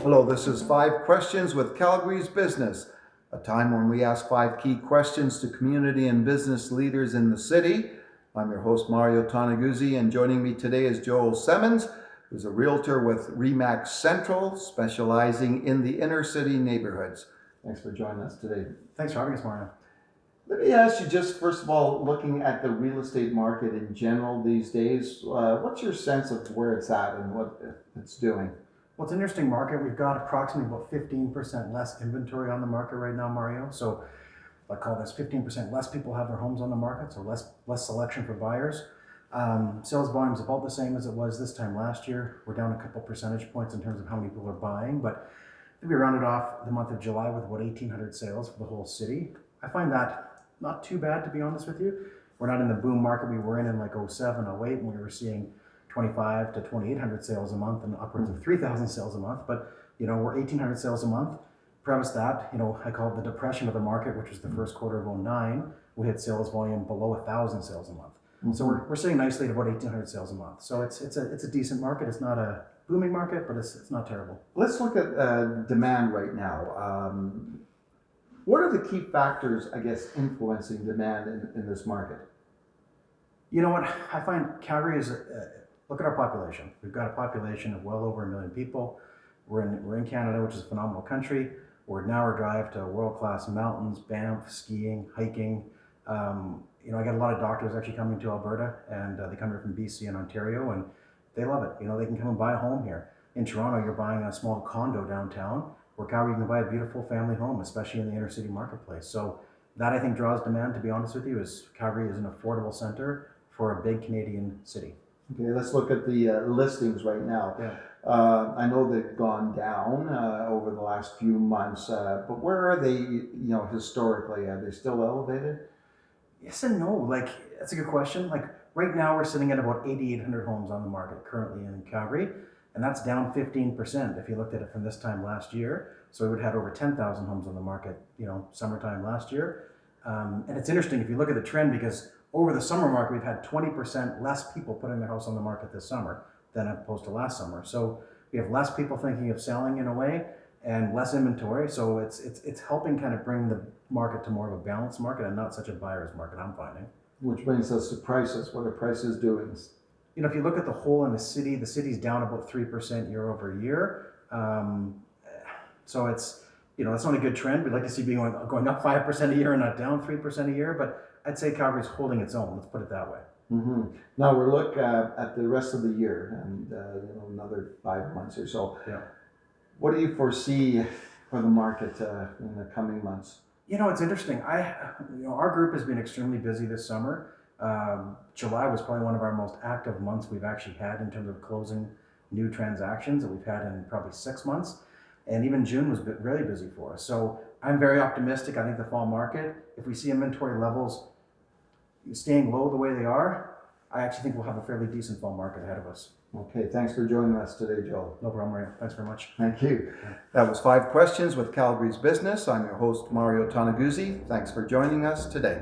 Hello, this is 5 Questions with Calgary's Business, a time when we ask 5 key questions to community and business leaders in the city. I'm your host, Mario Tonaguzzi, and joining me today is Joel Semmens, who's a realtor with ReMax Central, specializing in the inner city neighborhoods. Thanks for joining us today. Thanks for having us, Mario. Let me ask you just, first of all, looking at the real estate market in general these days, what's your sense of where it's at and what it's doing? Well, it's an interesting market. We've got approximately about 15% less inventory on the market right now, Mario. So I call this 15% less people have their homes on the market, so less selection for buyers. Sales volume is about the same as it was this time last year. We're down a couple percentage points in terms of how many people are buying, but I think we rounded off the month of July with about 1,800 sales for the whole city. I find that not too bad, to be honest with you. We're not in the boom market we were in like 07, 08, when we were seeing 25 to 2,800 sales a month and upwards of 3,000 sales a month. But, we're 1,800 sales a month. Premise that, I call it the depression of the market, which was the first quarter of 09. We had sales volume below 1,000 sales a month. Mm-hmm. So we're sitting nicely at about 1,800 sales a month. So it's a decent market. It's not a booming market, but it's not terrible. Let's look at demand right now. What are the key factors, I guess, influencing demand in this market? You know what? I find Calgary is look at our population. We've got a population of well over 1 million people. We're in Canada, which is a phenomenal country. We're an hour drive to world-class mountains, Banff, skiing, hiking. I got a lot of doctors actually coming to Alberta, and they come here from BC and Ontario, and they love it. They can come and buy a home here. In Toronto, you're buying a small condo downtown, where Calgary you can buy a beautiful family home, especially in the inner city marketplace. So that, I think, draws demand, to be honest with you, is Calgary is an affordable center for a big Canadian city. Okay, let's look at the listings right now. Yeah. I know they've gone down over the last few months, but where are they, historically? Are they still elevated? Yes and no. That's a good question. Right now, we're sitting at about 8,800 homes on the market currently in Calgary, and that's down 15% if you looked at it from this time last year. So we would have had over 10,000 homes on the market, summertime last year. And it's interesting if you look at the trend, because over the summer market, we've had 20% less people putting their house on the market this summer than opposed to last summer. So we have less people thinking of selling in a way and less inventory. So it's helping kind of bring the market to more of a balanced market and not such a buyer's market, I'm finding. Which brings us to prices. What are prices doing? If you look at the whole in the city's down about 3% year over year. So it's not a good trend. We'd like to see being going up 5% a year and not down 3% a year, but I'd say Calgary's holding its own. Let's put it that way. Mm-hmm. Now we're looking at the rest of the year and another 5 months or so. Yeah. What do you foresee for the market in the coming months? It's interesting. Our group has been extremely busy this summer. July was probably one of our most active months we've actually had in terms of closing new transactions that we've had in probably 6 months. And even June was really busy for us. So I'm very optimistic. I think the fall market, if we see inventory levels staying low the way they are, I actually think we'll have a fairly decent fall market ahead of us. Okay, thanks for joining us today, Joel. No problem, Mario. Thanks very much. Thank you. That was 5 Questions with Calgary's Business. I'm your host, Mario Tonaguzzi. Thanks for joining us today.